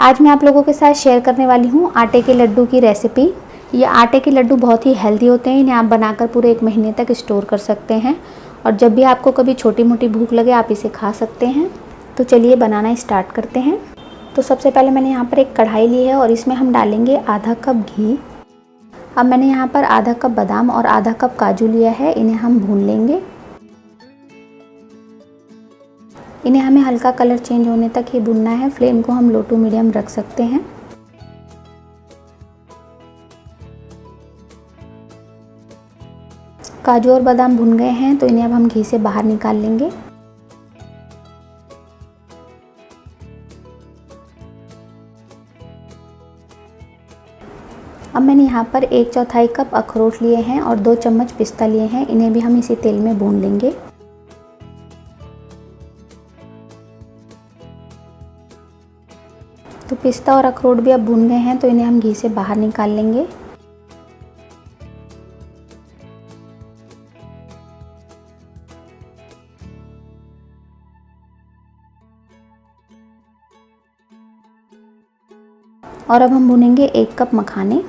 आज मैं आप लोगों के साथ शेयर करने वाली हूँ आटे के लड्डू की रेसिपी। ये आटे के लड्डू बहुत ही हेल्दी होते हैं। इन्हें आप बनाकर पूरे 1 महीने तक स्टोर कर सकते हैं और जब भी आपको कभी छोटी मोटी भूख लगे आप इसे खा सकते हैं। तो चलिए बनाना स्टार्ट करते हैं। तो सबसे पहले मैंने यहाँ पर एक कढ़ाई ली है और इसमें हम डालेंगे आधा कप घी। अब मैंने यहाँ पर आधा कप बादाम और आधा कप काजू लिया है, इन्हें हम भून लेंगे। इन्हें हमें हल्का कलर चेंज होने तक ही भूनना है। फ्लेम को हम लो टू मीडियम रख सकते हैं। काजू और बादाम भुन गए हैं तो इन्हें अब हम घी से बाहर निकाल लेंगे। अब मैंने यहाँ पर 1/4 कप अखरोट लिए हैं और 2 चम्मच पिस्ता लिए हैं, इन्हें भी हम इसी तेल में भून लेंगे। तो पिस्ता और अखरोट भी अब भून गए हैं तो इन्हें हम घी से बाहर निकाल लेंगे। और अब हम भूनेंगे 1 कप मखाने।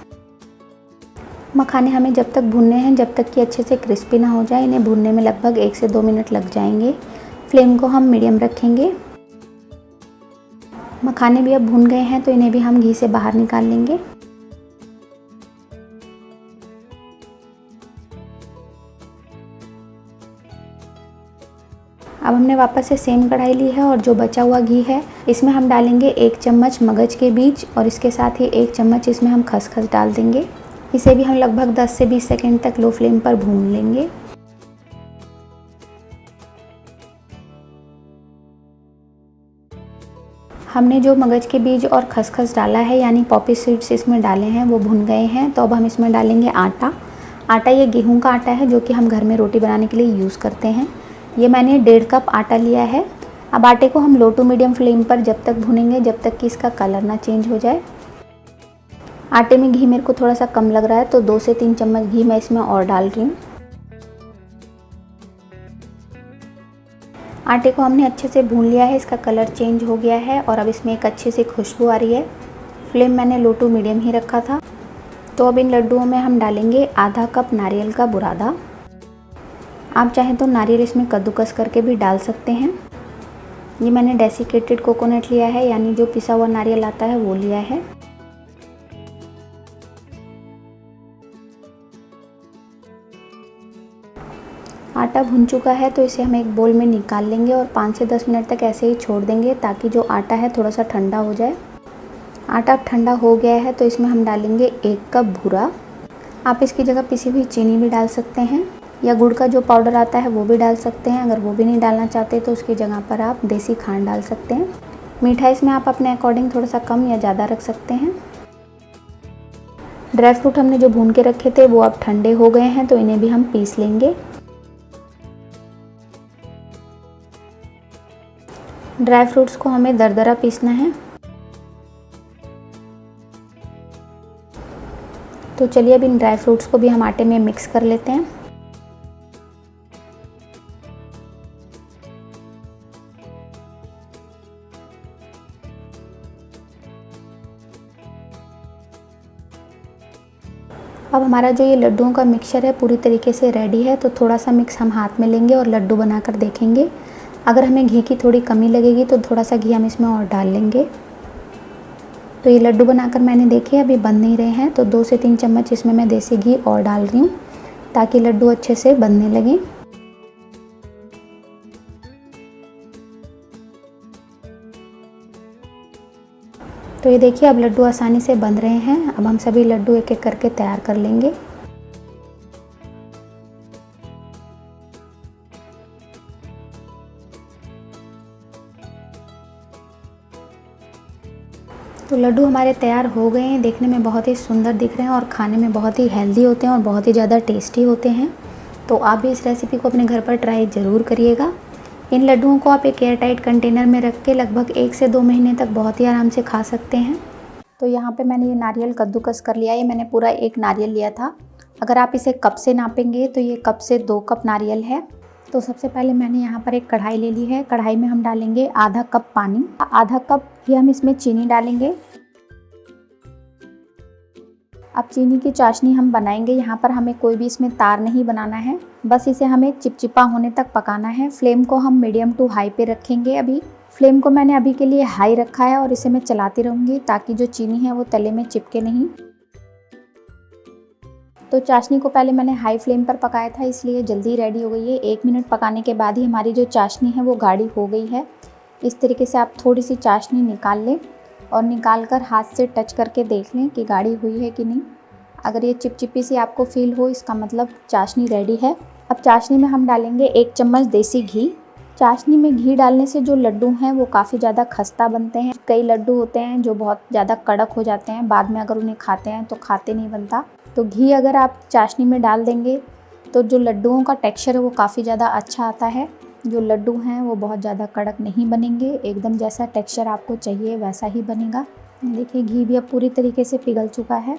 मखाने हमें जब तक भूनने हैं जब तक कि अच्छे से क्रिस्पी ना हो जाए। इन्हें भूनने में लगभग 1 से 2 मिनट लग जाएंगे। फ्लेम को हम मीडियम रखेंगे। मखाने भी अब भून गए हैं तो इन्हें भी हम घी से बाहर निकाल लेंगे। अब हमने वापस से सेम कढ़ाई ली है और जो बचा हुआ घी है इसमें हम डालेंगे 1 चम्मच मगज के बीज और इसके साथ ही 1 चम्मच इसमें हम खसखस डाल देंगे। इसे भी हम लगभग 10 से 20 सेकंड तक लो फ्लेम पर भून लेंगे। हमने जो मगज के बीज और खसखस डाला है यानी पॉपी सीड्स इसमें डाले हैं वो भुन गए हैं। तो अब हम इसमें डालेंगे आटा। आटा ये गेहूं का आटा है जो कि हम घर में रोटी बनाने के लिए यूज़ करते हैं। ये मैंने 1.5 कप आटा लिया है। अब आटे को हम लो टू मीडियम फ्लेम पर जब तक भुनेंगे जब तक कि इसका कलर ना चेंज हो जाए। आटे में घी मेरे को थोड़ा सा कम लग रहा है तो 2 से 3 चम्मच घी मैं इसमें और डाल रही हूँ। आटे को हमने अच्छे से भून लिया है, इसका कलर चेंज हो गया है और अब इसमें एक अच्छी सी खुशबू आ रही है। फ्लेम मैंने लो टू मीडियम ही रखा था। तो अब इन लड्डुओं में हम डालेंगे आधा कप नारियल का बुरादा। आप चाहें तो नारियल इसमें कद्दूकस करके भी डाल सकते हैं। ये मैंने डेसिकेटेड कोकोनट लिया है यानी जो पिसा हुआ नारियल आता है वो लिया है। आटा भुन चुका है तो इसे हम एक बोल में निकाल लेंगे और 5 से 10 मिनट तक ऐसे ही छोड़ देंगे ताकि जो आटा है थोड़ा सा ठंडा हो जाए। आटा ठंडा हो गया है तो इसमें हम डालेंगे 1 कप भूरा। आप इसकी जगह पिसी हुई चीनी भी डाल सकते हैं या गुड़ का जो पाउडर आता है वो भी डाल सकते हैं। अगर वो भी नहीं डालना चाहते तो उसकी जगह पर आप देसी खांड डाल सकते हैं। मीठा इसमें आप अपने अकॉर्डिंग थोड़ा सा कम या ज़्यादा रख सकते हैं। ड्राई फ्रूट हमने जो भून के रखे थे वो अब ठंडे हो गए हैं तो इन्हें भी हम पीस लेंगे। ड्राई फ्रूट्स को हमें दरदरा पीसना है। तो चलिए अब इन ड्राई फ्रूट्स को भी हम आटे में मिक्स कर लेते हैं। अब हमारा जो ये लड्डुओं का मिक्सचर है पूरी तरीके से रेडी है। तो थोड़ा सा मिक्स हम हाथ में लेंगे और लड्डू बनाकर देखेंगे। अगर हमें घी की थोड़ी कमी लगेगी तो थोड़ा सा घी हम इसमें और डाल लेंगे। तो ये लड्डू बनाकर मैंने देखे अभी बन नहीं रहे हैं तो 2 से 3 चम्मच इसमें मैं देसी घी और डाल रही हूँ ताकि लड्डू अच्छे से बनने लगे। तो ये देखिए अब लड्डू आसानी से बन रहे हैं। अब हम सभी लड्डू एक एक करके तैयार कर लेंगे। तो लड्डू हमारे तैयार हो गए हैं। देखने में बहुत ही सुंदर दिख रहे हैं और खाने में बहुत ही हेल्दी होते हैं और बहुत ही ज़्यादा टेस्टी होते हैं। तो आप भी इस रेसिपी को अपने घर पर ट्राई ज़रूर करिएगा। इन लड्डुओं को आप एक एयर टाइट कंटेनर में रख के लगभग 1 से 2 महीने तक बहुत ही आराम से खा सकते हैं। तो यहाँ पे मैंने ये नारियल कद्दूकस कर लिया है। ये मैंने पूरा 1 नारियल लिया था। अगर आप इसे कप से नापेंगे तो ये कप से 2 कप नारियल है। तो सबसे पहले मैंने यहाँ पर एक कढ़ाई ले ली है। कढ़ाई में हम डालेंगे आधा कप पानी, आधा कप ही हम इसमें चीनी डालेंगे। अब चीनी की चाशनी हम बनाएंगे। यहाँ पर हमें कोई भी इसमें तार नहीं बनाना है, बस इसे हमें चिपचिपा होने तक पकाना है। फ्लेम को हम मीडियम टू हाई पे रखेंगे। अभी फ्लेम को मैंने अभी के लिए हाई रखा है और इसे मैं चलाती रहूँगी ताकि जो चीनी है वो तले में चिपके नहीं। तो चाशनी को पहले मैंने हाई फ्लेम पर पकाया था, इसलिए जल्दी रेडी हो गई है। 1 मिनट पकाने के बाद ही हमारी जो चाशनी है वो गाढ़ी हो गई है। इस तरीके से आप थोड़ी सी चाशनी निकाल लें और निकाल कर हाथ से टच करके देख लें कि गाढ़ी हुई है कि नहीं। अगर ये चिपचिपी सी आपको फील हो, इसका मतलब चाशनी रेडी है। अब चाशनी में हम डालेंगे 1 चम्मच देसी घी। चाशनी में घी डालने से जो लड्डू हैं वो काफ़ी ज़्यादा खस्ता बनते हैं। कई लड्डू होते हैं जो बहुत ज़्यादा कड़क हो जाते हैं, बाद में अगर उन्हें खाते हैं तो खाते नहीं बनता। तो घी अगर आप चाशनी में डाल देंगे तो जो लड्डुओं का टेक्सचर है वो काफ़ी ज़्यादा अच्छा आता है। जो लड्डू हैं वो बहुत ज़्यादा कड़क नहीं बनेंगे, एकदम जैसा टेक्सचर आपको चाहिए वैसा ही बनेगा। देखिए घी भी अब पूरी तरीके से पिघल चुका है।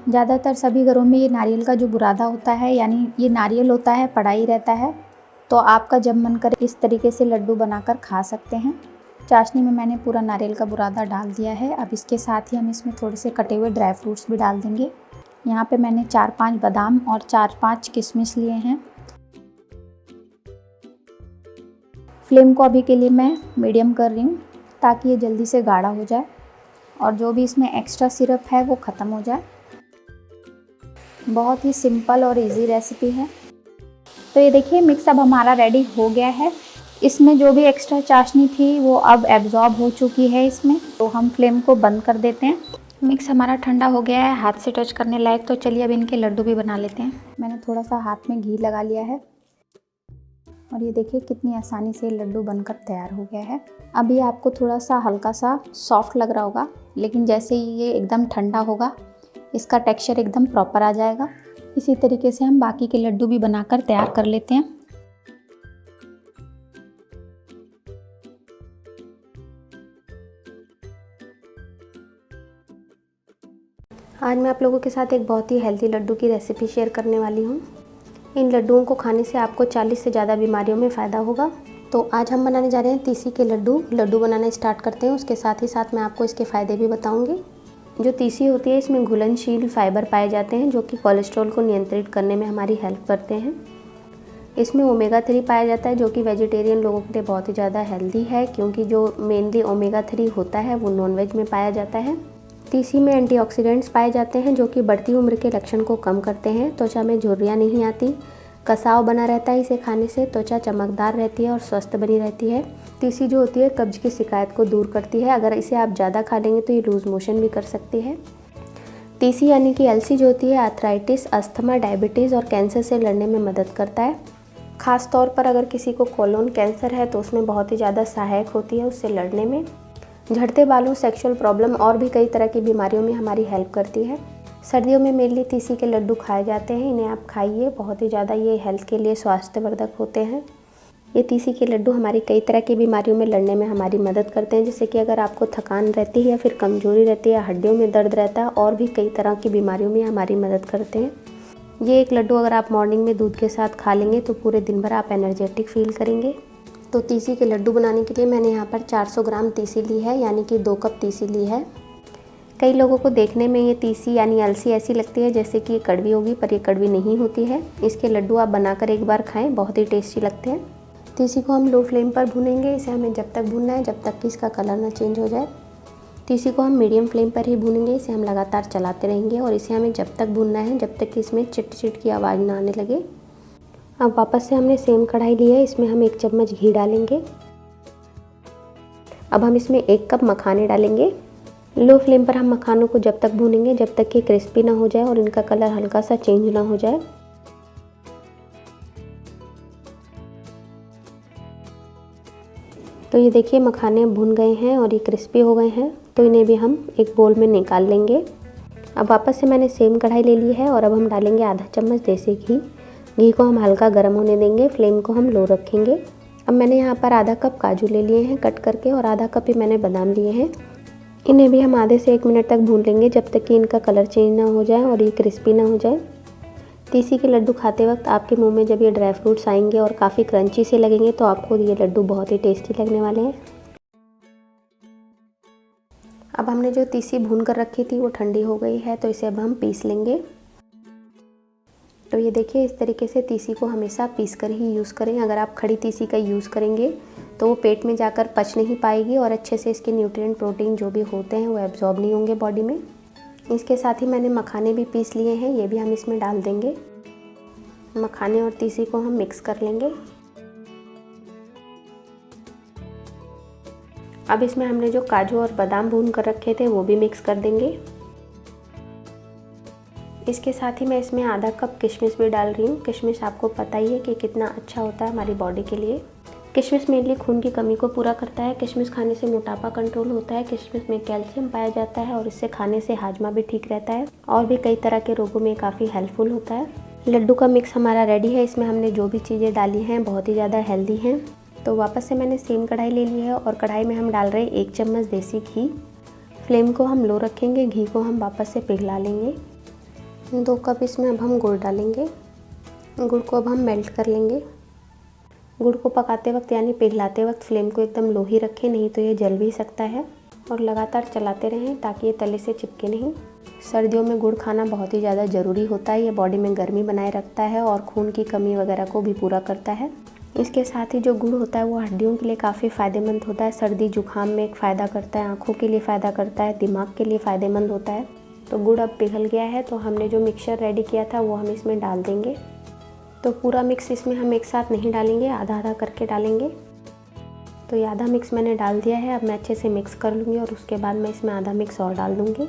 ज़्यादातर सभी घरों में ये नारियल का जो बुरादा होता है, यानी ये नारियल होता है, पड़ा ही रहता है। तो आपका जब मन करे इस तरीके से लड्डू बनाकर खा सकते हैं। चाशनी में मैंने पूरा नारियल का बुरादा डाल दिया है। अब इसके साथ ही हम इसमें थोड़े से कटे हुए ड्राई फ्रूट्स भी डाल देंगे। यहाँ पे मैंने 4-5 बादाम और 4-5 किशमिश लिए हैं। फ्लेम को अभी के लिए मैं मीडियम कर रही हूँ ताकि ये जल्दी से गाढ़ा हो जाए और जो भी इसमें एक्स्ट्रा सिरप है वो ख़त्म हो जाए। बहुत ही सिंपल और इजी रेसिपी है। तो ये देखिए मिक्स अब हमारा रेडी हो गया है। इसमें जो भी एक्स्ट्रा चाशनी थी वो अब एब्जॉर्ब हो चुकी है इसमें। तो हम फ्लेम को बंद कर देते हैं। मिक्स हमारा ठंडा हो गया है, हाथ से टच करने लायक। तो चलिए अब इनके लड्डू भी बना लेते हैं। मैंने थोड़ा सा हाथ में घी लगा लिया है और ये देखिए कितनी आसानी से लड्डू बनकर तैयार हो गया है। अभी आपको थोड़ा सा हल्का सा सॉफ्ट लग रहा होगा, लेकिन जैसे ही ये एकदम ठंडा होगा इसका टेक्सचर एकदम प्रॉपर आ जाएगा। इसी तरीके से हम बाकी के लड्डू भी बनाकर तैयार कर लेते हैं। आज मैं आप लोगों के साथ एक बहुत ही हेल्दी लड्डू की रेसिपी शेयर करने वाली हूँ। इन लड्डुओं को खाने से आपको 40 से ज़्यादा बीमारियों में फ़ायदा होगा। तो आज हम बनाने जा रहे हैं तीसी के लड्डू। लड्डू बनाना स्टार्ट करते हैं, उसके साथ ही साथ मैं आपको इसके फ़ायदे भी बताऊँगी। जो तीसी होती है इसमें घुलनशील फाइबर पाए जाते हैं जो कि कोलेस्ट्रॉल को नियंत्रित करने में हमारी हेल्प करते हैं। इसमें ओमेगा 3 पाया जाता है जो कि वेजिटेरियन लोगों के लिए बहुत ही ज़्यादा हेल्दी है, क्योंकि जो मेनली ओमेगा 3 होता है वो नॉनवेज में पाया जाता है। तीसी में एंटीऑक्सीडेंट्स पाए जाते हैं जो कि बढ़ती उम्र के लक्षण को कम करते हैं। त्वचा में झुर्रियाँ नहीं आती, कसाव बना रहता है। इसे खाने से त्वचा चमकदार रहती है और स्वस्थ बनी रहती है। तीसी जो होती है कब्ज की शिकायत को दूर करती है। अगर इसे आप ज़्यादा खा लेंगे तो ये लूज़ मोशन भी कर सकती है। तीसी यानी कि अलसी जो होती है आर्थराइटिस, अस्थमा, डायबिटीज़ और कैंसर से लड़ने में मदद करता है। ख़ास तौर पर अगर किसी को कोलोन कैंसर है तो उसमें बहुत ही ज़्यादा सहायक होती है उससे लड़ने में। झड़ते बालों, सेक्सुअल प्रॉब्लम और भी कई तरह की बीमारियों में हमारी हेल्प करती है। सर्दियों में मेनली तीसी के लड्डू खाए जाते हैं, इन्हें आप खाइए, बहुत ही ज़्यादा ये हेल्थ के लिए स्वास्थ्यवर्धक होते हैं। ये तीसी के लड्डू हमारी कई तरह की बीमारियों में लड़ने में हमारी मदद करते हैं, जैसे कि अगर आपको थकान रहती है या फिर कमजोरी रहती है या हड्डियों में दर्द रहता है, और भी कई तरह की बीमारियों में हमारी मदद करते हैं। ये एक लड्डू अगर आप मॉर्निंग में दूध के साथ खा लेंगे तो पूरे दिन भर आप एनर्जेटिक फील करेंगे। तो तीसी के लड्डू बनाने के लिए मैंने यहाँ पर 400 ग्राम तीसी ली है, यानी कि 2 कप तीसी ली है। कई लोगों को देखने में ये तीसी यानी अलसी ऐसी लगती है जैसे कि ये कड़वी होगी, पर ये कड़वी नहीं होती है। इसके लड्डू आप बनाकर एक बार खाएं, बहुत ही टेस्टी लगते हैं। तीसी को हम लो फ्लेम पर भूनेंगे। इसे हमें जब तक भूनना है जब तक कि इसका कलर ना चेंज हो जाए। तीसी को हम मीडियम फ्लेम पर ही भूनेंगे। इसे हम लगातार चलाते रहेंगे और इसे हमें जब तक भूनना है जब तक कि इसमें चिट चिट की आवाज़ ना आने लगे। अब वापस से हमने सेम कढ़ाई ली है, इसमें हम 1 चम्मच घी डालेंगे। अब हम इसमें 1 कप मखाने डालेंगे। लो फ्लेम पर हम मखानों को जब तक भूनेंगे जब तक कि क्रिस्पी ना हो जाए और इनका कलर हल्का सा चेंज ना हो जाए। तो ये देखिए मखाने भुन गए हैं और ये क्रिस्पी हो गए हैं, तो इन्हें भी हम एक बोल में निकाल लेंगे। अब वापस से मैंने सेम कढ़ाई ले ली है और अब हम डालेंगे आधा चम्मच देसी घी। घी को हम हल्का गर्म होने देंगे, फ्लेम को हम लो रखेंगे। अब मैंने यहाँ पर आधा कप काजू ले लिए हैं कट करके और आधा कप ही मैंने बादाम लिए हैं। इन्हें भी हम आधे से 1 मिनट तक भून लेंगे जब तक कि इनका कलर चेंज ना हो जाए और ये क्रिस्पी ना हो जाए। तीसी के लड्डू खाते वक्त आपके मुंह में जब ये ड्राई फ्रूट्स आएंगे और काफ़ी क्रंची से लगेंगे तो आपको ये लड्डू बहुत ही टेस्टी लगने वाले हैं। अब हमने जो तीसी भून कर रखी थी वो ठंडी हो गई है, तो इसे अब हम पीस लेंगे। तो ये देखिए, इस तरीके से तीसी को हमेशा पीस कर ही यूज़ करें। अगर आप खड़ी तीसी का यूज़ करेंगे तो वो पेट में जाकर पच नहीं पाएगी और अच्छे से इसके न्यूट्रिएंट प्रोटीन जो भी होते हैं वो एब्जॉर्ब नहीं होंगे बॉडी में। इसके साथ ही मैंने मखाने भी पीस लिए हैं, ये भी हम इसमें डाल देंगे। मखाने और तीसी को हम मिक्स कर लेंगे। अब इसमें हमने जो काजू और बादाम भून कर रखे थे वो भी मिक्स कर देंगे। इसके साथ ही मैं इसमें आधा कप किशमिश भी डाल रही हूँ। किशमिश आपको पता ही है कि कितना अच्छा होता है हमारी बॉडी के लिए। किशमिश मेनली खून की कमी को पूरा करता है। किशमिश खाने से मोटापा कंट्रोल होता है। किशमिश में कैल्शियम पाया जाता है और इससे खाने से हाजमा भी ठीक रहता है और भी कई तरह के रोगों में काफ़ी हेल्पफुल होता है। लड्डू का मिक्स हमारा रेडी है। इसमें हमने जो भी चीज़ें डाली हैं बहुत ही ज़्यादा हेल्दी हैं। तो वापस से मैंने सेम कढ़ाई ले ली है और कढ़ाई में हम डाल रहे हैं 1 चम्मच देसी घी। फ्लेम को हम लो रखेंगे, घी को हम वापस से पिघला लेंगे। 2 कप इसमें अब हम गुड़ डालेंगे। गुड़ को अब हम मेल्ट कर लेंगे। गुड़ को पकाते वक्त यानी पिघलाते वक्त फ्लेम को एकदम लो ही रखें, नहीं तो ये जल भी सकता है। और लगातार चलाते रहें ताकि ये तले से चिपके नहीं। सर्दियों में गुड़ खाना बहुत ही ज़्यादा ज़रूरी होता है। ये बॉडी में गर्मी बनाए रखता है और खून की कमी वगैरह को भी पूरा करता है। इसके साथ ही जो गुड़ होता है वो हड्डियों के लिए काफ़ी फ़ायदेमंद होता है। सर्दी जुकाम में एक फ़ायदा करता है, आँखों के लिए फ़ायदा करता है, दिमाग के लिए फ़ायदेमंद होता है। तो गुड़ अब पिघल गया है, तो हमने जो मिक्सचर रेडी किया था वो हम इसमें डाल देंगे। तो पूरा मिक्स इसमें हम एक साथ नहीं डालेंगे, आधा आधा करके डालेंगे। तो ये आधा मिक्स मैंने डाल दिया है। अब मैं अच्छे से मिक्स कर लूँगी और उसके बाद मैं इसमें आधा मिक्स और डाल दूँगी।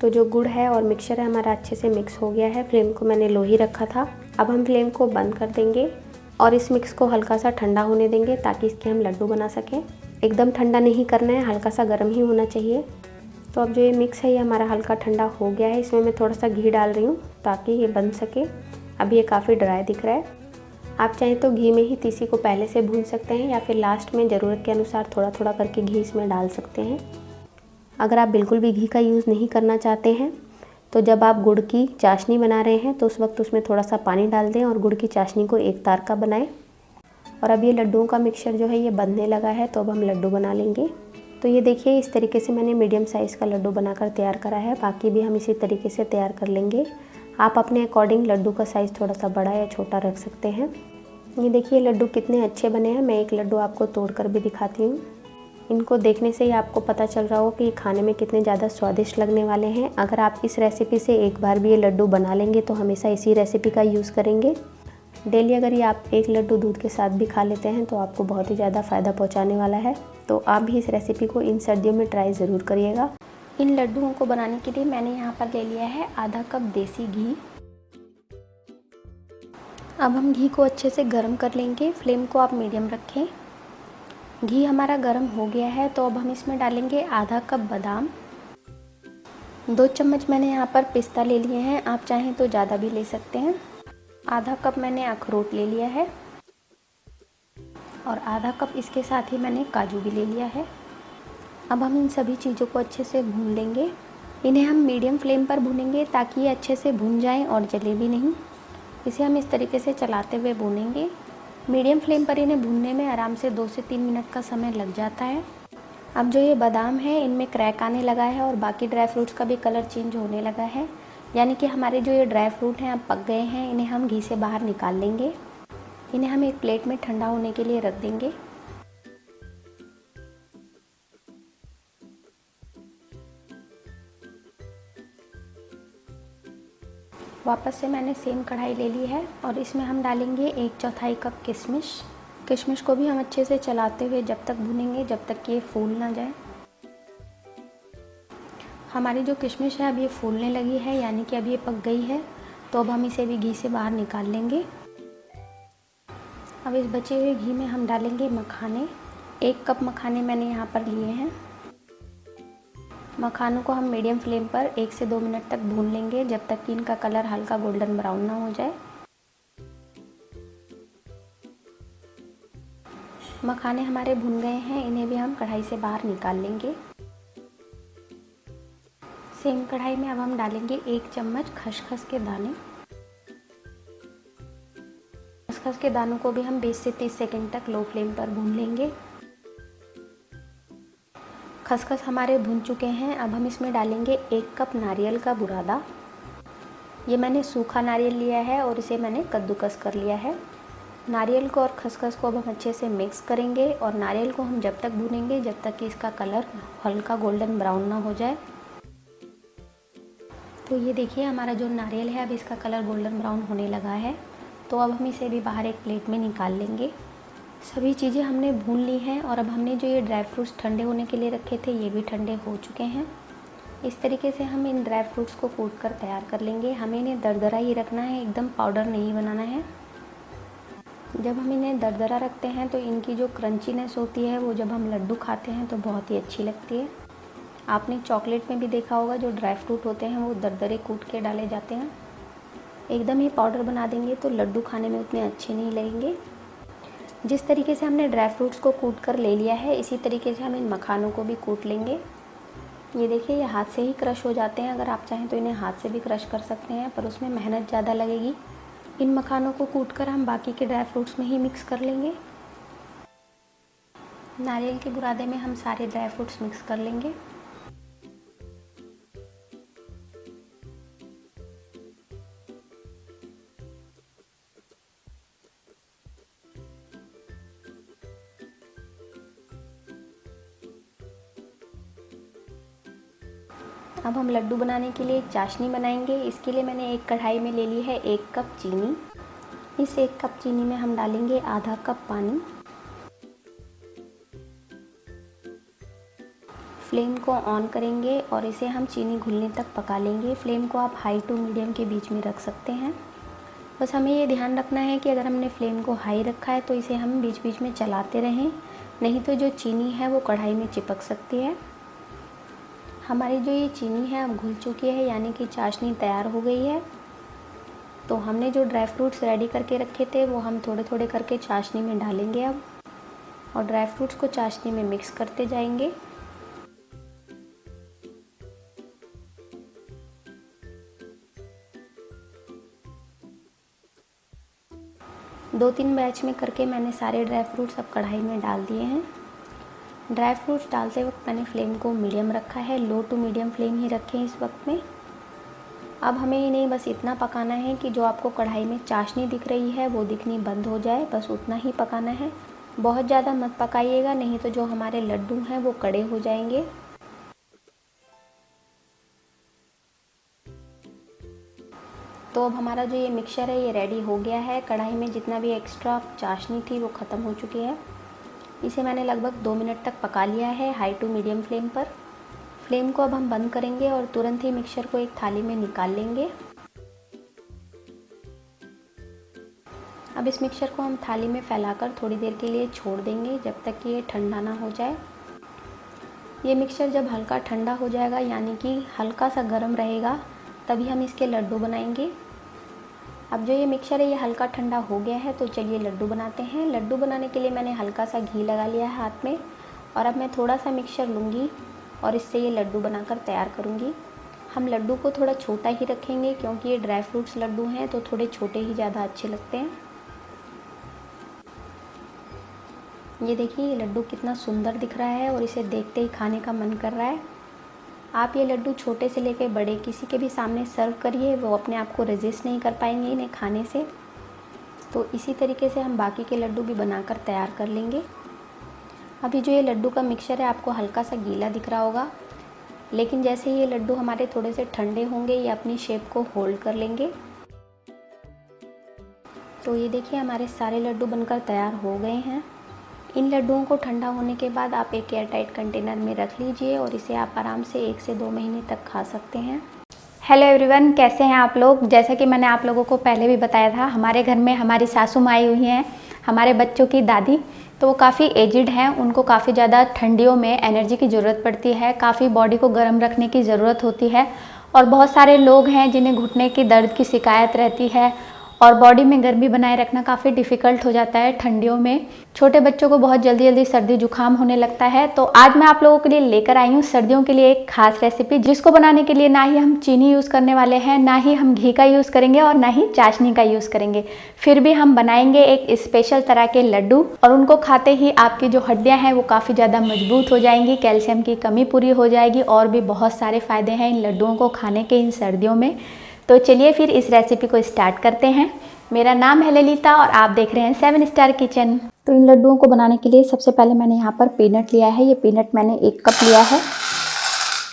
तो जो गुड़ है और मिक्सचर है हमारा अच्छे से मिक्स हो गया है। फ्लेम को मैंने लो ही रखा था। अब हम फ्लेम को बंद कर देंगे और इस मिक्स को हल्का सा ठंडा होने देंगे ताकि इसके हम लड्डू बना सकें। एकदम ठंडा नहीं करना है, हल्का सा गर्म ही होना चाहिए। तो अब जो ये मिक्स है ये हमारा हल्का ठंडा हो गया है। इसमें मैं थोड़ा सा घी डाल रही हूँ ताकि ये बन सके। अब ये काफ़ी ड्राई दिख रहा है। आप चाहें तो घी में ही तीसी को पहले से भून सकते हैं या फिर लास्ट में ज़रूरत के अनुसार थोड़ा थोड़ा करके घी इसमें डाल सकते हैं। अगर आप बिल्कुल भी घी का यूज़ नहीं करना चाहते हैं तो जब आप गुड़ की चाशनी बना रहे हैं तो उस वक्त उसमें थोड़ा सा पानी डाल दें और गुड़ की चाशनी को एक तार का बनाएं। और अब ये लड्डुओं का मिक्सचर जो है ये बनने लगा है, तो अब हम लड्डू बना लेंगे। तो ये देखिए, इस तरीके से मैंने मीडियम साइज़ का लड्डू बनाकर तैयार करा है। बाकी भी हम इसी तरीके से तैयार कर लेंगे। आप अपने अकॉर्डिंग लड्डू का साइज़ थोड़ा सा बड़ा या छोटा रख सकते हैं। ये देखिए लड्डू कितने अच्छे बने हैं। मैं एक लड्डू आपको तोड़कर भी दिखाती हूँ। इनको देखने से ही आपको पता चल रहा हो कि खाने में कितने ज़्यादा स्वादिष्ट लगने वाले हैं। अगर आप इस रेसिपी से एक बार भी ये लड्डू बना लेंगे तो हमेशा इसी रेसिपी का यूज़ करेंगे। डेली अगर ये आप एक लड्डू दूध के साथ भी खा लेते हैं तो आपको बहुत ही ज़्यादा फ़ायदा पहुंचाने वाला है। तो आप भी इस रेसिपी को इन सर्दियों में ट्राई ज़रूर करिएगा। इन लड्डुओं को बनाने के लिए मैंने यहाँ पर ले लिया है आधा कप देसी घी। अब हम घी को अच्छे से गर्म कर लेंगे। फ्लेम को आप मीडियम रखें। घी हमारा गर्म हो गया है, तो अब हम इसमें डालेंगे आधा कप बादाम। 2 चम्मच मैंने यहाँ पर पिस्ता ले लिए हैं, आप चाहें तो ज़्यादा भी ले सकते हैं। आधा कप मैंने अखरोट ले लिया है और आधा कप इसके साथ ही मैंने काजू भी ले लिया है। अब हम इन सभी चीज़ों को अच्छे से भून लेंगे। इन्हें हम मीडियम फ्लेम पर भूनेंगे ताकि ये अच्छे से भून जाएं और जले भी नहीं। इसे हम इस तरीके से चलाते हुए भूनेंगे। मीडियम फ्लेम पर इन्हें भूनने में आराम से 2 से 3 मिनट का समय लग जाता है। अब जो ये बादाम है इनमें क्रैक आने लगा है और बाकी ड्राई फ्रूट्स का भी कलर चेंज होने लगा है, यानी कि हमारे जो ये ड्राई फ्रूट हैं अब पक गए हैं। इन्हें हम घी से बाहर निकाल लेंगे। इन्हें हम एक प्लेट में ठंडा होने के लिए रख देंगे। वापस से मैंने सेम कढ़ाई ले ली है और इसमें हम डालेंगे 1/4 कप किशमिश। किशमिश को भी हम अच्छे से चलाते हुए जब तक भूनेंगे जब तक कि ये फूल ना जाए। हमारी जो किशमिश है अब ये फूलने लगी है, यानी कि अब ये पक गई है। तो अब हम इसे भी घी से बाहर निकाल लेंगे। अब इस बचे हुए घी में हम डालेंगे मखाने। 1 कप मखाने मैंने यहाँ पर लिए हैं। मखानों को हम मीडियम फ्लेम पर 1 से 2 मिनट तक भून लेंगे, जब तक कि इनका कलर हल्का गोल्डन ब्राउन ना हो जाए। मखाने हमारे भुन गए हैं, इन्हें भी हम कढ़ाई से बाहर निकाल लेंगे। सेम कढ़ाई में अब हम डालेंगे 1 चम्मच खसखस के दाने। खसखस के दानों को भी हम 20 से 30 सेकंड तक लो फ्लेम पर भून लेंगे। खसखस हमारे भुन चुके हैं। अब हम इसमें डालेंगे 1 कप नारियल का बुरादा। ये मैंने सूखा नारियल लिया है और इसे मैंने कद्दूकस कर लिया है। नारियल को और खसखस को अब हम अच्छे से मिक्स करेंगे और नारियल को हम जब तक भूनेंगे जब तक कि इसका कलर हल्का गोल्डन ब्राउन ना हो जाए। तो ये देखिए हमारा जो नारियल है अब इसका कलर गोल्डन ब्राउन होने लगा है। तो अब हम इसे भी बाहर एक प्लेट में निकाल लेंगे। सभी चीज़ें हमने भून ली हैं और अब हमने जो ये ड्राई फ्रूट्स ठंडे होने के लिए रखे थे ये भी ठंडे हो चुके हैं। इस तरीके से हम इन ड्राई फ्रूट्स को कूट कर तैयार कर लेंगे। हमें इन्हें दरदरा ही रखना है, एकदम पाउडर नहीं बनाना है। जब हम इन्हें दरदरा रखते हैं तो इनकी जो क्रंचीनेस होती है वो जब हम लड्डू खाते हैं तो बहुत ही अच्छी लगती है। आपने चॉकलेट में भी देखा होगा, जो ड्राई फ्रूट होते हैं वो दरदरे कूट के डाले जाते हैं। एकदम ही पाउडर बना देंगे तो लड्डू खाने में उतने अच्छे नहीं लगेंगे। जिस तरीके से हमने ड्राई फ्रूट्स को कूट कर ले लिया है इसी तरीके से हम इन मखानों को भी कूट लेंगे। ये देखिए ये हाथ से ही क्रश हो जाते हैं। अगर आप चाहें तो इन्हें हाथ से भी क्रश कर सकते हैं, पर उसमें मेहनत ज़्यादा लगेगी। इन मखानों को कूट कर हम बाकी के ड्राई फ्रूट्स में ही मिक्स कर लेंगे। नारियल के बुरादे में हम सारे ड्राई फ्रूट्स मिक्स कर लेंगे। अब हम लड्डू बनाने के लिए एक चाशनी बनाएंगे। इसके लिए मैंने एक कढ़ाई में ले ली है 1 कप चीनी। इस 1 कप चीनी में हम डालेंगे आधा कप पानी। फ्लेम को ऑन करेंगे और इसे हम चीनी घुलने तक पका लेंगे। फ्लेम को आप हाई टू मीडियम के बीच में रख सकते हैं। बस हमें ये ध्यान रखना है कि अगर हमने फ्लेम को हाई रखा है तो इसे हम बीच बीच में चलाते रहें, नहीं तो जो चीनी है वो कढ़ाई में चिपक सकती है। हमारी जो ये चीनी है अब घुल चुकी है, यानी कि चाशनी तैयार हो गई है। तो हमने जो ड्राई फ्रूट्स रेडी करके रखे थे वो हम थोड़े थोड़े करके चाशनी में डालेंगे अब, और ड्राई फ्रूट्स को चाशनी में मिक्स करते जाएंगे। दो तीन बैच में करके मैंने सारे ड्राई फ्रूट्स अब कढ़ाई में डाल दिए हैं। ड्राई फ्रूट्स डालते वक्त मैंने फ्लेम को मीडियम रखा है, लो टू मीडियम फ्लेम ही रखें इस वक्त में। अब हमें इन्हें बस इतना पकाना है कि जो आपको कढ़ाई में चाशनी दिख रही है वो दिखनी बंद हो जाए, बस उतना ही पकाना है। बहुत ज़्यादा मत पकाइएगा, नहीं तो जो हमारे लड्डू हैं वो कड़े हो जाएंगे। तो अब हमारा जो ये मिक्सचर है ये रेडी हो गया है। कढ़ाई में जितना भी एक्स्ट्रा चाशनी थी वो ख़त्म हो चुकी है। इसे मैंने लगभग 2 मिनट तक पका लिया है हाई टू मीडियम फ्लेम पर। फ्लेम को अब हम बंद करेंगे और तुरंत ही मिक्सचर को एक थाली में निकाल लेंगे। अब इस मिक्सचर को हम थाली में फैलाकर थोड़ी देर के लिए छोड़ देंगे, जब तक कि ये ठंडा ना हो जाए। ये मिक्सचर जब हल्का ठंडा हो जाएगा, यानी कि हल्का सा गर्म रहेगा, तभी हम इसके लड्डू बनाएंगे। अब जो ये मिक्सचर है ये हल्का ठंडा हो गया है, तो चलिए लड्डू बनाते हैं। लड्डू बनाने के लिए मैंने हल्का सा घी लगा लिया है हाथ में, और अब मैं थोड़ा सा मिक्सचर लूँगी और इससे ये लड्डू बनाकर तैयार करूँगी। हम लड्डू को थोड़ा छोटा ही रखेंगे क्योंकि ये ड्राई फ्रूट्स लड्डू हैं, तो थोड़े छोटे ही ज़्यादा अच्छे लगते हैं। ये देखिए ये लड्डू कितना सुंदर दिख रहा है और इसे देखते ही खाने का मन कर रहा है। आप ये लड्डू छोटे से लेकर बड़े किसी के भी सामने सर्व करिए, वो अपने आप को रेजिस्ट नहीं कर पाएंगे इन्हें खाने से। तो इसी तरीके से हम बाकी के लड्डू भी बनाकर तैयार कर लेंगे। अभी जो ये लड्डू का मिक्सचर है आपको हल्का सा गीला दिख रहा होगा, लेकिन जैसे ही ये लड्डू हमारे थोड़े से ठंडे होंगे ये अपनी शेप को होल्ड कर लेंगे। तो ये देखिए हमारे सारे लड्डू बनकर तैयार हो गए हैं। इन लड्डुओं को ठंडा होने के बाद आप एक एयर टाइट कंटेनर में रख लीजिए और इसे आप आराम से 1 से 2 महीने तक खा सकते हैं। हेलो एवरीवन, कैसे हैं आप लोग। जैसा कि मैंने आप लोगों को पहले भी बताया था, हमारे घर में हमारी सासू माँ आई हुई हैं, हमारे बच्चों की दादी। तो वो काफ़ी एजिड हैं, उनको काफ़ी ज़्यादा ठंडियों में एनर्जी की ज़रूरत पड़ती है, काफ़ी बॉडी को गर्म रखने की ज़रूरत होती है। और बहुत सारे लोग हैं जिन्हें घुटने की दर्द की शिकायत रहती है और बॉडी में गर्मी बनाए रखना काफ़ी डिफ़िकल्ट हो जाता है ठंडियों में। छोटे बच्चों को बहुत जल्दी जल्दी सर्दी जुकाम होने लगता है। तो आज मैं आप लोगों के लिए लेकर आई हूँ सर्दियों के लिए एक खास रेसिपी, जिसको बनाने के लिए ना ही हम चीनी यूज़ करने वाले हैं, ना ही हम घी का यूज़ करेंगे और ना ही चाशनी का यूज़ करेंगे। फिर भी हम बनाएंगे एक स्पेशल तरह के लड्डू, और उनको खाते ही आपकी जो हड्डियाँ हैं वो काफ़ी ज़्यादा मजबूत हो जाएंगी, कैल्शियम की कमी पूरी हो जाएगी और भी बहुत सारे फ़ायदे हैं इन लड्डुओं को खाने के इन सर्दियों में। तो चलिए फिर इस रेसिपी को स्टार्ट करते हैं। मेरा नाम है ललिता और आप देख रहे हैं 7 स्टार किचन। तो इन लड्डुओं को बनाने के लिए सबसे पहले मैंने यहाँ पर पीनट लिया है। ये पीनट मैंने 1 कप लिया है।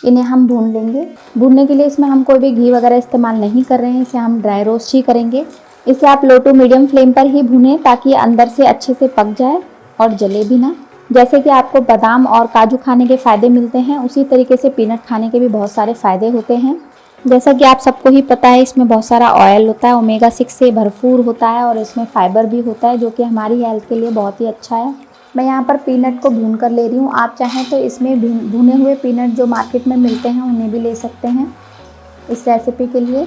इन्हें हम भून लेंगे। भूनने के लिए इसमें हम कोई भी घी वगैरह इस्तेमाल नहीं कर रहे हैं, इसे हम ड्राई रोस्ट ही करेंगे। इसे आप लो टू मीडियम फ्लेम पर ही भूनें ताकि अंदर से अच्छे से पक जाए और जले भी ना। जैसे कि आपको बादाम और काजू खाने के फ़ायदे मिलते हैं, उसी तरीके से पीनट खाने के भी बहुत सारे फ़ायदे होते हैं। जैसा कि आप सबको ही पता है, इसमें बहुत सारा ऑयल होता है, ओमेगा 6 से भरपूर होता है और इसमें फाइबर भी होता है, जो कि हमारी हेल्थ के लिए बहुत ही अच्छा है। मैं यहाँ पर पीनट को भून कर ले रही हूँ। आप चाहें तो इसमें भुने हुए पीनट जो मार्केट में मिलते हैं उन्हें भी ले सकते हैं इस रेसिपी के लिए।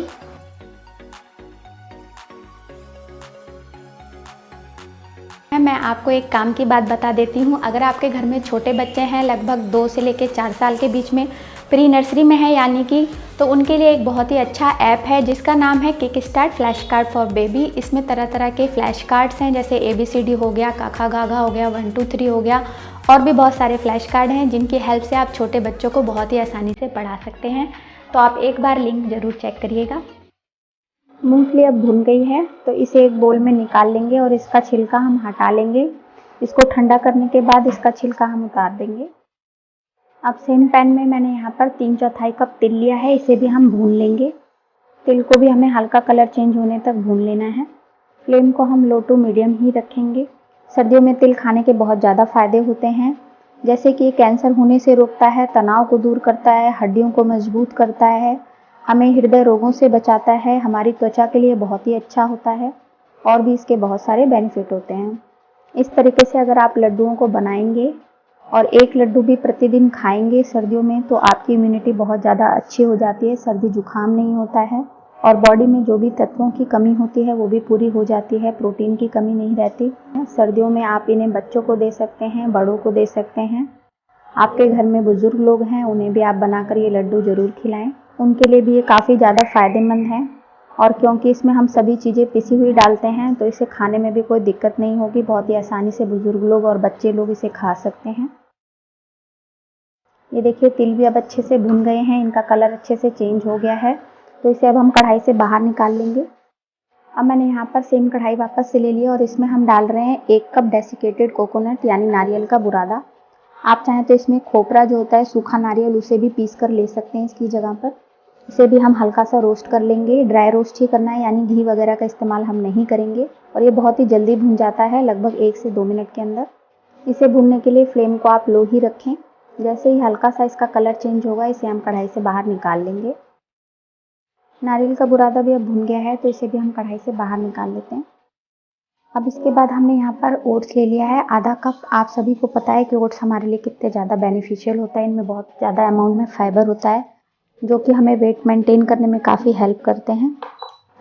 मैं आपको एक काम की बात बता देती हूँ। अगर आपके घर में छोटे बच्चे हैं, लगभग 2 से लेकर 4 साल के बीच में, प्री नर्सरी में है यानी कि, तो उनके लिए एक बहुत ही अच्छा ऐप है जिसका नाम है kick start flash card for baby. इसमें तरह तरह के फ्लैश कार्ड्स हैं, जैसे ABCD हो गया, काखा गाघा हो गया, 1 2 3 हो गया, और भी बहुत सारे फ्लैश कार्ड हैं जिनकी हेल्प से आप छोटे बच्चों को बहुत ही आसानी से पढ़ा सकते हैं। तो आप एक बार लिंक ज़रूर चेक करिएगा। मूंगफली अब भुन गई है, तो इसे एक बोल में निकाल लेंगे और इसका छिलका हम हटा लेंगे। इसको ठंडा करने के बाद इसका छिलका हम उतार देंगे। अब सेम पैन में मैंने यहाँ पर 3/4 कप तिल लिया है, इसे भी हम भून लेंगे। तिल को भी हमें हल्का कलर चेंज होने तक भून लेना है। फ्लेम को हम लो टू मीडियम ही रखेंगे। सर्दियों में तिल खाने के बहुत ज़्यादा फायदे होते हैं, जैसे कि कैंसर होने से रोकता है, तनाव को दूर करता है, हड्डियों को मजबूत करता है, हमें हृदय रोगों से बचाता है, हमारी त्वचा के लिए बहुत ही अच्छा होता है और भी इसके बहुत सारे बेनिफिट होते हैं। इस तरीके से अगर आप लड्डुओं को बनाएंगे और एक लड्डू भी प्रतिदिन खाएंगे सर्दियों में, तो आपकी इम्यूनिटी बहुत ज़्यादा अच्छी हो जाती है, सर्दी जुकाम नहीं होता है और बॉडी में जो भी तत्वों की कमी होती है वो भी पूरी हो जाती है, प्रोटीन की कमी नहीं रहती। सर्दियों में आप इन्हें बच्चों को दे सकते हैं, बड़ों को दे सकते हैं। आपके घर में बुजुर्ग लोग हैं, उन्हें भी आप बनाकर ये लड्डू ज़रूर खिलाएं, उनके लिए भी ये काफ़ी ज़्यादा फ़ायदेमंद है। और क्योंकि इसमें हम सभी चीज़ें पिसी हुई डालते हैं, तो इसे खाने में भी कोई दिक्कत नहीं होगी, बहुत ही आसानी से बुजुर्ग लोग और बच्चे लोग इसे खा सकते हैं। ये देखिए, तिल भी अब अच्छे से भुन गए हैं, इनका कलर अच्छे से चेंज हो गया है। तो इसे अब हम कढ़ाई से बाहर निकाल लेंगे। अब मैंने यहाँ पर सेम कढ़ाई वापस से ले लिया और इसमें हम डाल रहे हैं 1 कप डेसिकेटेड कोकोनट यानी नारियल का बुरादा। आप चाहें तो इसमें खोपरा जो होता है, सूखा नारियल, उसे भी पीस कर ले सकते हैं इसकी जगह पर। इसे भी हम हल्का सा रोस्ट कर लेंगे, ड्राई रोस्ट ही करना है, यानी घी वगैरह का इस्तेमाल हम नहीं करेंगे और ये बहुत ही जल्दी भुन जाता है, लगभग 1 से 2 मिनट के अंदर। इसे भुनने के लिए फ्लेम को आप लो ही रखें। जैसे ही हल्का सा इसका कलर चेंज होगा, इसे हम कढ़ाई से बाहर निकाल लेंगे। नारियल का बुरादा भी अब भुन गया है, तो इसे भी हम कढ़ाई से बाहर निकाल लेते हैं। अब इसके बाद हमने यहाँ पर ओट्स ले लिया है, आधा कप। आप सभी को पता है कि ओट्स हमारे लिए कितने ज़्यादा बेनिफिशियल होता है, इनमें बहुत ज़्यादा अमाउंट में फाइबर होता है, जो कि हमें वेट मेंटेन करने में काफ़ी हेल्प करते हैं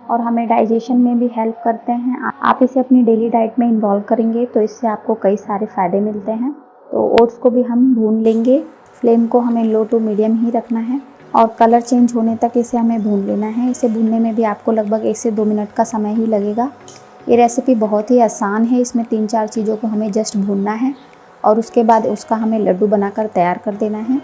और हमें डाइजेशन में भी हेल्प करते हैं। आप इसे अपनी डेली डाइट में इन्वॉल्व करेंगे तो इससे आपको कई सारे फ़ायदे मिलते हैं। तो ओट्स को भी हम भून लेंगे। फ्लेम को हमें लो टू मीडियम ही रखना है और कलर चेंज होने तक इसे हमें भून लेना है। इसे भूनने में भी आपको लगभग 1 से 2 मिनट का समय ही लगेगा। ये रेसिपी बहुत ही आसान है, इसमें 3-4 चीज़ों को हमें जस्ट भूनना है और उसके बाद उसका हमें लड्डू बनाकर तैयार कर देना है।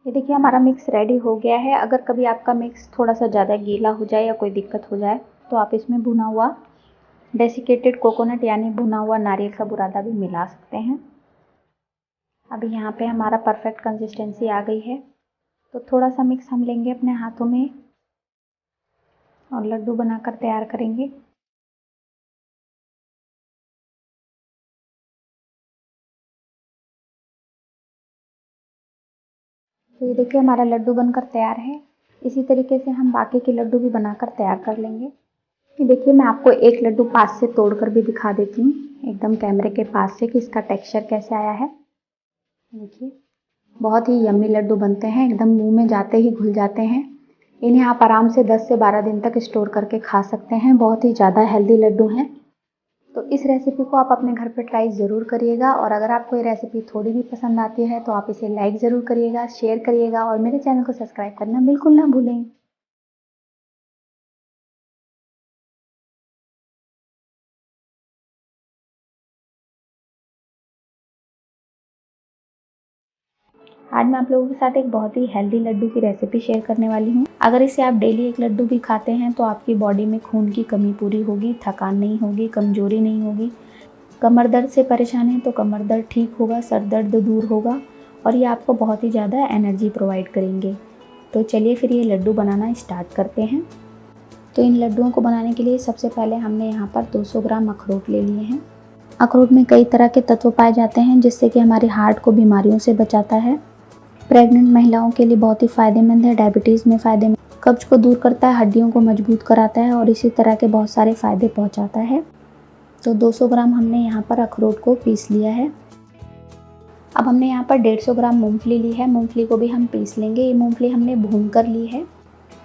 ये देखिए हमारा मिक्स रेडी हो गया है। अगर कभी आपका मिक्स थोड़ा सा ज़्यादा गीला हो जाए या कोई दिक्कत हो जाए तो आप इसमें भुना हुआ डेसिकेटेड कोकोनट यानी भुना हुआ नारियल का बुरादा भी मिला सकते हैं। अभी यहाँ पे हमारा परफेक्ट कंसिस्टेंसी आ गई है, तो थोड़ा सा मिक्स हम लेंगे अपने हाथों में और लड्डू बनाकर तैयार करेंगे। तो ये देखिए हमारा लड्डू बनकर तैयार है। इसी तरीके से हम बाकी के लड्डू भी बनाकर तैयार कर लेंगे। ये देखिए मैं आपको एक लड्डू पास से तोड़कर भी दिखा देती हूँ, एकदम कैमरे के पास से, कि इसका टेक्सचर कैसे आया है। देखिए बहुत ही यम्मी लड्डू बनते हैं, एकदम मुंह में जाते ही घुल जाते हैं। इन्हें आप आराम से 10 से 12 दिन तक स्टोर करके खा सकते हैं। बहुत ही ज़्यादा हेल्दी लड्डू हैं। तो इस रेसिपी को आप अपने घर पे ट्राई ज़रूर करिएगा, और अगर आपको ये रेसिपी थोड़ी भी पसंद आती है तो आप इसे लाइक ज़रूर करिएगा, शेयर करिएगा और मेरे चैनल को सब्सक्राइब करना बिल्कुल ना भूलें। आज मैं आप लोगों के साथ एक बहुत ही हेल्दी लड्डू की रेसिपी शेयर करने वाली हूँ। अगर इसे आप डेली एक लड्डू भी खाते हैं तो आपकी बॉडी में खून की कमी पूरी होगी, थकान नहीं होगी, कमजोरी नहीं होगी। कमर दर्द से परेशान हैं तो कमर दर्द ठीक होगा, सर दर्द दूर होगा और ये आपको बहुत ही ज़्यादा एनर्जी प्रोवाइड करेंगे। तो चलिए फिर ये लड्डू बनाना स्टार्ट करते हैं। तो इन लड्डुओं को बनाने के लिए सबसे पहले हमने यहाँ पर 200 ग्राम अखरोट ले लिए हैं। अखरोट में कई तरह के तत्व पाए जाते हैं जिससे कि हमारे हार्ट को बीमारियों से बचाता है। प्रेग्नेंट महिलाओं के लिए बहुत ही फ़ायदेमंद है, डायबिटीज़ में फ़ायदेमंद, कब्ज को दूर करता है, हड्डियों को मजबूत कराता है और इसी तरह के बहुत सारे फ़ायदे पहुंचाता है। तो 200 ग्राम हमने यहाँ पर अखरोट को पीस लिया है। अब हमने यहाँ पर 150 ग्राम मूंगफली ली है। मूंगफली को भी हम पीस लेंगे। ये मूंगफली हमने भून कर ली है,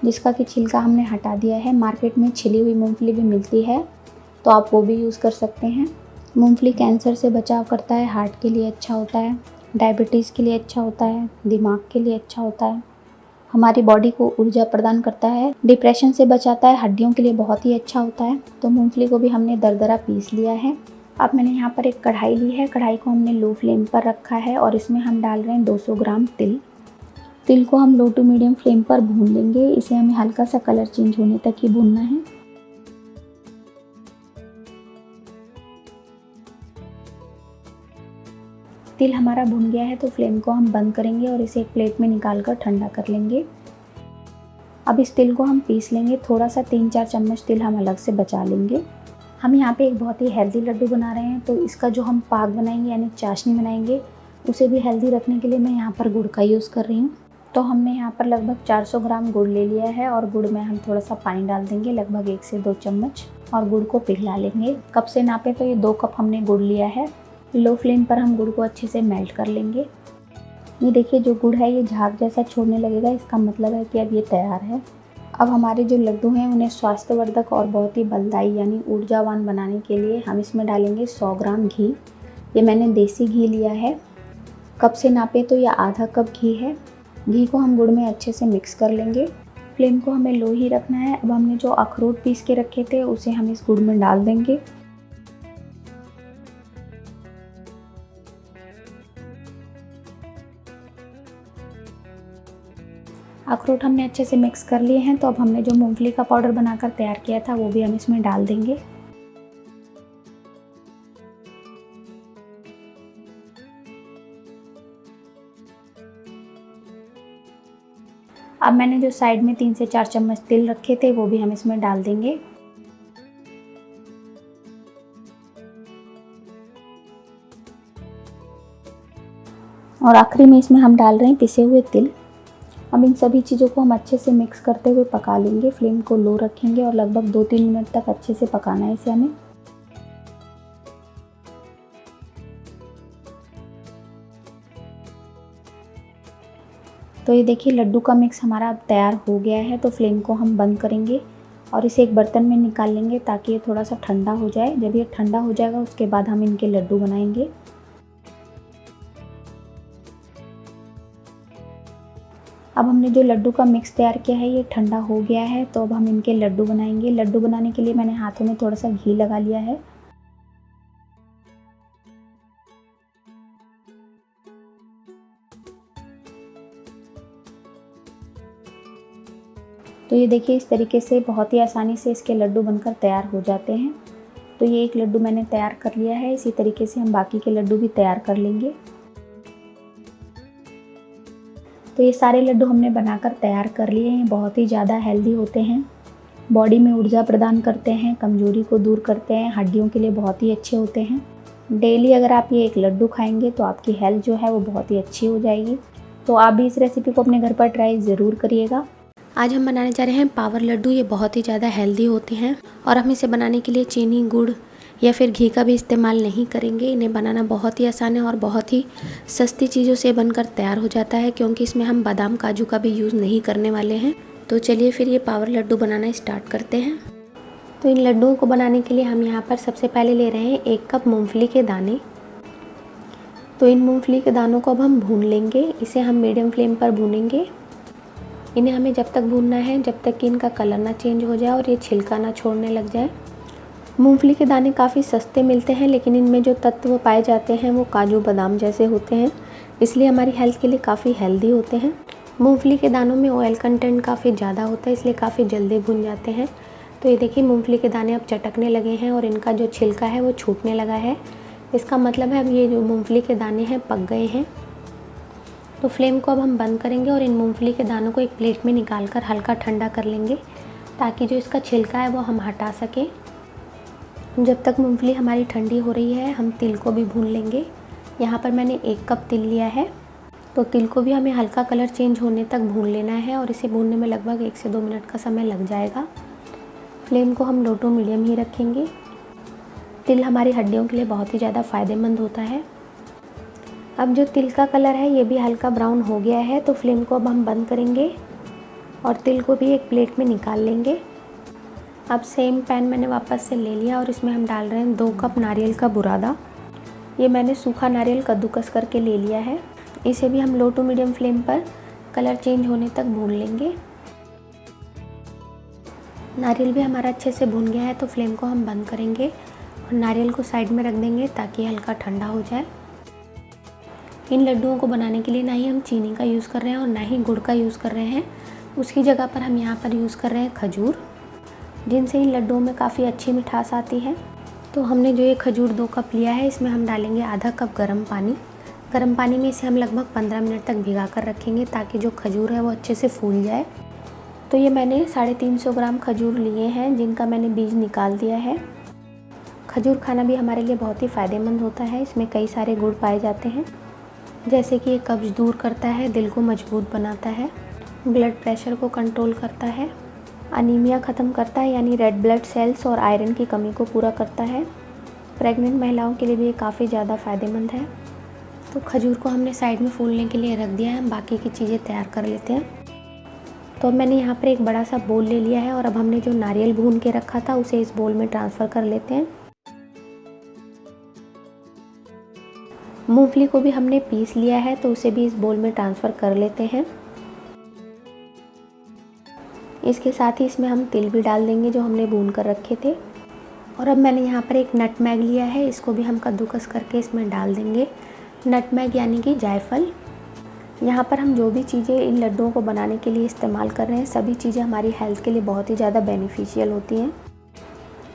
जिसका कि छिलका हमने हटा दिया है। मार्केट में छिली हुई मूंगफली भी मिलती है, तो आप वो भी यूज़ कर सकते हैं। मूंगफली कैंसर से बचाव करता है, हार्ट के लिए अच्छा होता है, डायबिटीज़ के लिए अच्छा होता है, दिमाग के लिए अच्छा होता है, हमारी बॉडी को ऊर्जा प्रदान करता है, डिप्रेशन से बचाता है, हड्डियों के लिए बहुत ही अच्छा होता है। तो मूंगफली को भी हमने दरदरा पीस लिया है। अब मैंने यहाँ पर एक कढ़ाई ली है। कढ़ाई को हमने लो फ्लेम पर रखा है और इसमें हम डाल रहे हैं 200 ग्राम तिल। तिल को हम लो टू मीडियम फ्लेम पर भून लेंगे। इसे हमें हल्का सा कलर चेंज होने तक ही भूनना है। तिल हमारा भुन गया है तो फ्लेम को हम बंद करेंगे और इसे एक प्लेट में निकाल कर ठंडा कर लेंगे। अब इस तिल को हम पीस लेंगे। थोड़ा सा 3-4 चम्मच तिल हम अलग से बचा लेंगे। हम यहाँ पे एक बहुत ही हेल्दी लड्डू बना रहे हैं, तो इसका जो हम पाक बनाएंगे यानी चाशनी बनाएंगे, उसे भी हेल्दी रखने के लिए मैं यहाँ पर गुड़ का यूज़ कर रही हूँ। तो हमने यहाँ पर लगभग 400 ग्राम गुड़ ले लिया है और गुड़ में हम थोड़ा सा पानी डाल देंगे, लगभग 1 से 2 चम्मच, और गुड़ को पिघला लेंगे। कप से नापे तो ये 2 कप हमने गुड़ लिया है। लो फ्लेम पर हम गुड़ को अच्छे से मेल्ट कर लेंगे। ये देखिए जो गुड़ है ये झाग जैसा छोड़ने लगेगा, इसका मतलब है कि अब ये तैयार है। अब हमारे जो लड्डू हैं उन्हें स्वास्थ्यवर्धक और बहुत ही बलदायी यानी ऊर्जावान बनाने के लिए हम इसमें डालेंगे 100 ग्राम घी। ये मैंने देसी घी लिया है। कप से नापे तो यह आधा कप घी है। घी को हम गुड़ में अच्छे से मिक्स कर लेंगे। फ्लेम को हमें लो ही रखना है। अब हमने जो अखरोट पीस के रखे थे उसे हम इस गुड़ में डाल देंगे। अखरोट हमने अच्छे से मिक्स कर लिए हैं। तो अब हमने जो मूंगफली का पाउडर बनाकर तैयार किया था वो भी हम इसमें डाल देंगे। अब मैंने जो साइड में 3 से 4 चम्मच तिल रखे थे वो भी हम इसमें डाल देंगे। और आखिरी में इसमें हम डाल रहे हैं पिसे हुए तिल। अब इन सभी चीज़ों को हम अच्छे से मिक्स करते हुए पका लेंगे। फ्लेम को लो रखेंगे और लगभग 2-3 मिनट तक अच्छे से पकाना है इसे हमें। तो ये देखिए लड्डू का मिक्स हमारा अब तैयार हो गया है। तो फ्लेम को हम बंद करेंगे और इसे एक बर्तन में निकाल लेंगे ताकि ये थोड़ा सा ठंडा हो जाए। जब ये ठंडा हो जाएगा उसके बाद हम इनके लड्डू बनाएंगे। अब हमने जो लड्डू का मिक्स तैयार किया है ये ठंडा हो गया है। तो अब हम इनके लड्डू बनाएंगे। लड्डू बनाने के लिए मैंने हाथों में थोड़ा सा घी लगा लिया है। तो ये देखिए इस तरीके से बहुत ही आसानी से इसके लड्डू बनकर तैयार हो जाते हैं। तो ये एक लड्डू मैंने तैयार कर लिया है। इसी तरीके से हम बाकी के लड्डू भी तैयार कर लेंगे। तो ये सारे लड्डू हमने बनाकर तैयार कर लिए हैं। बहुत ही ज़्यादा हेल्दी होते हैं, बॉडी में ऊर्जा प्रदान करते हैं, कमजोरी को दूर करते हैं, हड्डियों के लिए बहुत ही अच्छे होते हैं। डेली अगर आप ये एक लड्डू खाएंगे तो आपकी हेल्थ जो है वो बहुत ही अच्छी हो जाएगी। तो आप भी इस रेसिपी को अपने घर पर ट्राई ज़रूर करिएगा। आज हम बनाने जा रहे हैं पावर लड्डू। ये बहुत ही ज़्यादा हेल्दी होते हैं और हम इसे बनाने के लिए चीनी, गुड़ या फिर घी का भी इस्तेमाल नहीं करेंगे। इन्हें बनाना बहुत ही आसान है और बहुत ही सस्ती चीज़ों से बनकर तैयार हो जाता है, क्योंकि इसमें हम बादाम, काजू का भी यूज़ नहीं करने वाले हैं। तो चलिए फिर ये पावर लड्डू बनाना स्टार्ट करते हैं। तो इन लड्डुओं को बनाने के लिए हम यहाँ पर सबसे पहले ले रहे हैं 1 कप मूँगफली के दाने। तो इन मूँगफली के दानों को अब हम भून लेंगे। इसे हम मीडियम फ्लेम पर भूनेंगे। इन्हें हमें जब तक भूनना है जब तक कि इनका कलर ना चेंज हो जाए और ये छिलका ना छोड़ने लग जाए। मूंगफली के दाने काफ़ी सस्ते मिलते हैं, लेकिन इनमें जो तत्व पाए जाते हैं वो काजू बादाम जैसे होते हैं, इसलिए हमारी हेल्थ के लिए काफ़ी हेल्दी होते हैं। मूंगफली के दानों में ऑयल कंटेंट काफ़ी ज़्यादा होता है, इसलिए काफ़ी जल्दी भुन जाते हैं। तो ये देखिए मूंगफली के दाने अब चटकने लगे हैं और इनका जो छिलका है वो छूटने लगा है। इसका मतलब है अब ये जो मूँगफली के दाने हैं पक गए हैं। तो फ्लेम को अब हम बंद करेंगे और इन मूंगफली के दानों को एक प्लेट में निकाल कर हल्का ठंडा कर लेंगे, ताकि जो इसका छिलका है वो हम हटा सकें। जब तक मूंगफली हमारी ठंडी हो रही है हम तिल को भी भून लेंगे। यहाँ पर मैंने 1 कप तिल लिया है। तो तिल को भी हमें हल्का कलर चेंज होने तक भून लेना है और इसे भूनने में लगभग 1 से 2 मिनट का समय लग जाएगा। फ्लेम को हम लो टू मीडियम ही रखेंगे। तिल हमारी हड्डियों के लिए बहुत ही ज़्यादा फ़ायदेमंद होता है। अब जो तिल का कलर है ये भी हल्का ब्राउन हो गया है, तो फ्लेम को अब हम बंद करेंगे और तिल को भी एक प्लेट में निकाल लेंगे। अब सेम पैन मैंने वापस से ले लिया और इसमें हम डाल रहे हैं 2 कप नारियल का बुरादा। ये मैंने सूखा नारियल कद्दूकस करके ले लिया है। इसे भी हम लो टू मीडियम फ्लेम पर कलर चेंज होने तक भून लेंगे। नारियल भी हमारा अच्छे से भून गया है, तो फ्लेम को हम बंद करेंगे और नारियल को साइड में रख देंगे ताकि हल्का ठंडा हो जाए। इन लड्डुओं को बनाने के लिए ना ही हम चीनी का यूज़ कर रहे हैं और ना ही गुड़ का यूज़ कर रहे हैं। उसकी जगह पर हम यहाँ पर यूज़ कर रहे हैं खजूर, जिनसे इन लड्डुओं में काफ़ी अच्छी मिठास आती है। तो हमने जो ये खजूर 2 कप लिया है, इसमें हम डालेंगे आधा कप गर्म पानी। गर्म पानी में इसे हम लगभग 15 मिनट तक भिगा कर रखेंगे, ताकि जो खजूर है वो अच्छे से फूल जाए। तो ये मैंने 350 ग्राम खजूर लिए हैं, जिनका मैंने बीज निकाल दिया है। खजूर खाना भी हमारे लिए बहुत ही फ़ायदेमंद होता है। इसमें कई सारे गुण पाए जाते हैं, जैसे कि ये कब्ज़ दूर करता है, दिल को मजबूत बनाता है, ब्लड प्रेशर को कंट्रोल करता है, अनीमिया ख़त्म करता है यानी रेड ब्लड सेल्स और आयरन की कमी को पूरा करता है। प्रेग्नेंट महिलाओं के लिए भी ये काफ़ी ज़्यादा फ़ायदेमंद है। तो खजूर को हमने साइड में फूलने के लिए रख दिया है। हम बाकी की चीज़ें तैयार कर लेते हैं। तो अब मैंने यहाँ पर एक बड़ा सा बोल ले लिया है और अब हमने जो नारियल भून के रखा था उसे इस बोल में ट्रांसफ़र कर लेते हैं। मूंगफली को भी हमने पीस लिया है, तो उसे भी इस बोल में ट्रांसफ़र कर लेते हैं। इसके साथ ही इसमें हम तिल भी डाल देंगे जो हमने भून कर रखे थे। और अब मैंने यहाँ पर एक नटमैग लिया है, इसको भी हम कद्दूकस करके इसमें डाल देंगे। नटमैग यानी कि जायफल। यहाँ पर हम जो भी चीज़ें इन लड्डुओं को बनाने के लिए इस्तेमाल कर रहे हैं, सभी चीज़ें हमारी हेल्थ के लिए बहुत ही ज़्यादा बेनिफिशियल होती हैं।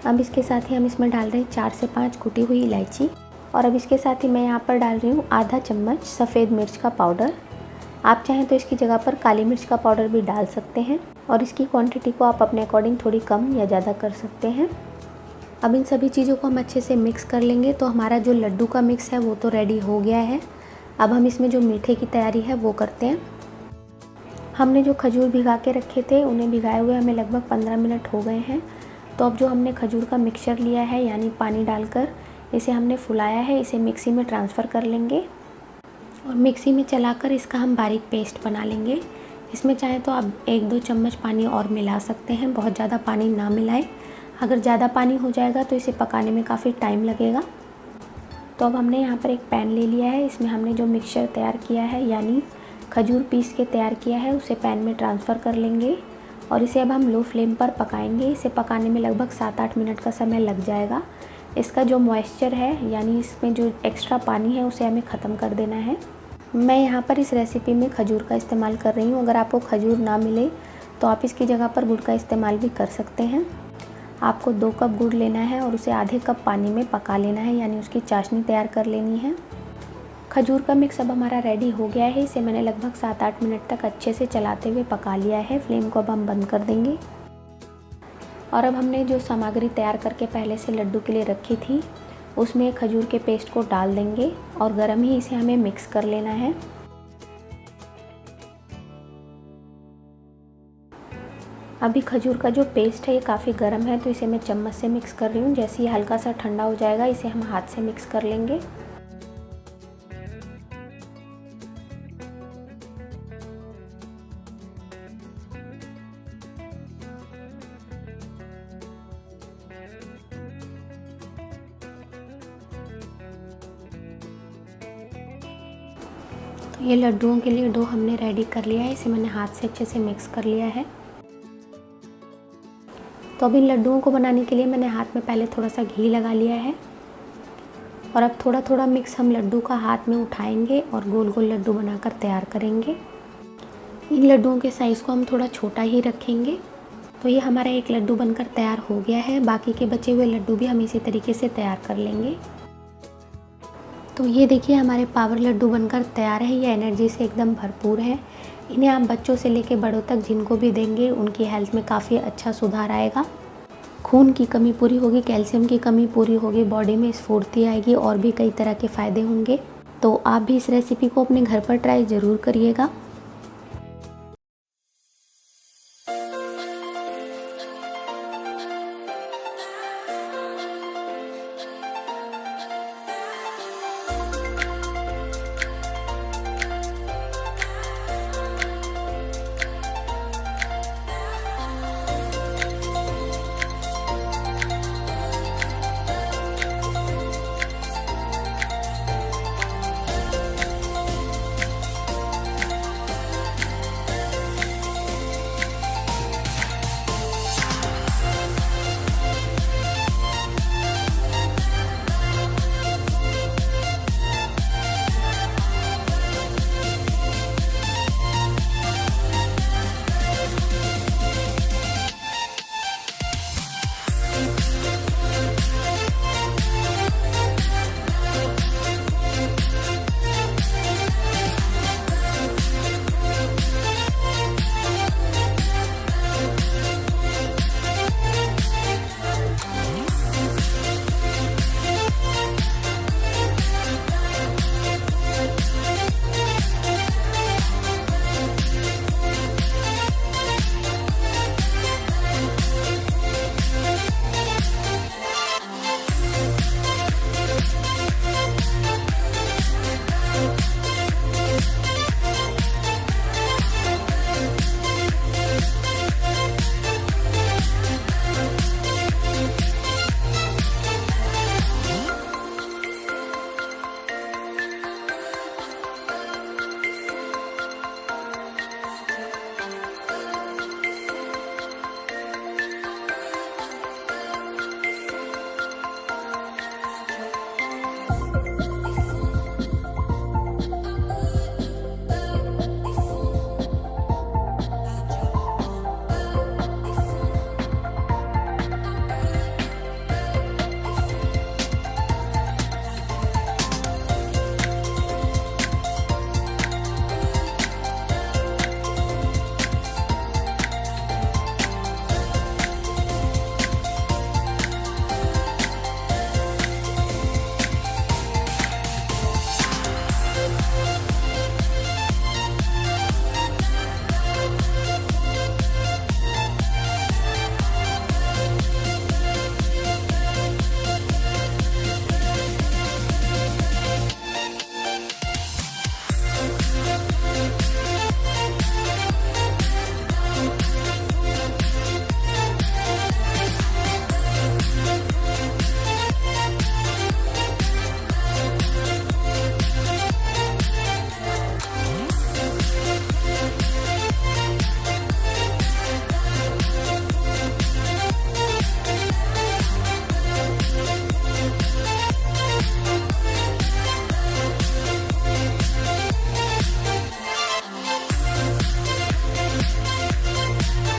अब इसके साथ ही हम इसमें डाल रहे हैं 4 से 5 कुटी हुई इलायची। और अब इसके साथ ही मैं यहाँ पर डाल रही हूँ आधा चम्मच सफ़ेद मिर्च का पाउडर। आप चाहें तो इसकी जगह पर काली मिर्च का पाउडर भी डाल सकते हैं और इसकी क्वांटिटी को आप अपने अकॉर्डिंग थोड़ी कम या ज़्यादा कर सकते हैं। अब इन सभी चीज़ों को हम अच्छे से मिक्स कर लेंगे। तो हमारा जो लड्डू का मिक्स है वो तो रेडी हो गया है। अब हम इसमें जो मीठे की तैयारी है वो करते हैं। हमने जो खजूर भिगा के रखे थे उन्हें भिगाए हुए हमें लगभग 15 मिनट हो गए हैं। तो अब जो हमने खजूर का मिक्सचर लिया है यानी पानी डालकर इसे हमने फुलाया है, इसे मिक्सी में ट्रांसफ़र कर लेंगे और मिक्सी में चलाकर इसका हम बारीक पेस्ट बना लेंगे। इसमें चाहे तो आप 1-2 चम्मच पानी और मिला सकते हैं, बहुत ज़्यादा पानी ना मिलाएं। अगर ज़्यादा पानी हो जाएगा तो इसे पकाने में काफ़ी टाइम लगेगा। तो अब हमने यहाँ पर एक पैन ले लिया है, इसमें हमने जो मिक्सचर तैयार किया है यानी खजूर पीस के तैयार किया है उसे पैन में ट्रांसफ़र कर लेंगे और इसे अब हम लो फ्लेम पर पकाएंगे। इसे पकाने में लगभग 7-8 मिनट का समय लग जाएगा। इसका जो मॉइस्चर है यानी इसमें जो एक्स्ट्रा पानी है उसे हमें ख़त्म कर देना है। मैं यहाँ पर इस रेसिपी में खजूर का इस्तेमाल कर रही हूँ। अगर आपको खजूर ना मिले तो आप इसकी जगह पर गुड़ का इस्तेमाल भी कर सकते हैं। आपको 2 कप गुड़ लेना है और उसे आधे कप पानी में पका लेना है, यानी उसकी चाशनी तैयार कर लेनी है। खजूर का मिक्स अब हमारा रेडी हो गया है। इसे मैंने लगभग 7-8 मिनट तक अच्छे से चलाते हुए पका लिया है। फ्लेम को अब हम बंद कर देंगे और अब हमने जो सामग्री तैयार करके पहले से लड्डू के लिए रखी थी उसमें खजूर के पेस्ट को डाल देंगे और गरम ही इसे हमें मिक्स कर लेना है। अभी खजूर का जो पेस्ट है ये काफ़ी गर्म है, तो इसे मैं चम्मच से मिक्स कर रही हूँ। जैसे ही हल्का सा ठंडा हो जाएगा इसे हम हाथ से मिक्स कर लेंगे। तो ये लड्डुओं के लिए डो हमने रेडी कर लिया है। इसे मैंने हाथ से अच्छे से मिक्स कर लिया है। तो अब इन लड्डुओं को बनाने के लिए मैंने हाथ में पहले थोड़ा सा घी लगा लिया है और अब थोड़ा थोड़ा मिक्स हम लड्डू का हाथ में उठाएंगे और गोल गोल लड्डू बनाकर तैयार करेंगे। इन लड्डुओं के साइज़ को हम थोड़ा छोटा ही रखेंगे। तो ये हमारा एक लड्डू बनकर तैयार हो गया है। बाकी के बचे हुए लड्डू भी हम इसी तरीके से तैयार कर लेंगे। तो ये देखिए हमारे पावर लड्डू बनकर तैयार है। ये एनर्जी से एकदम भरपूर है। इन्हें आप बच्चों से लेकर बड़ों तक जिनको भी देंगे उनकी हेल्थ में काफ़ी अच्छा सुधार आएगा। खून की कमी पूरी होगी, कैल्शियम की कमी पूरी होगी, बॉडी में स्फूर्ति आएगी और भी कई तरह के फ़ायदे होंगे। तो आप भी इस रेसिपी को अपने घर पर ट्राई ज़रूर करिएगा।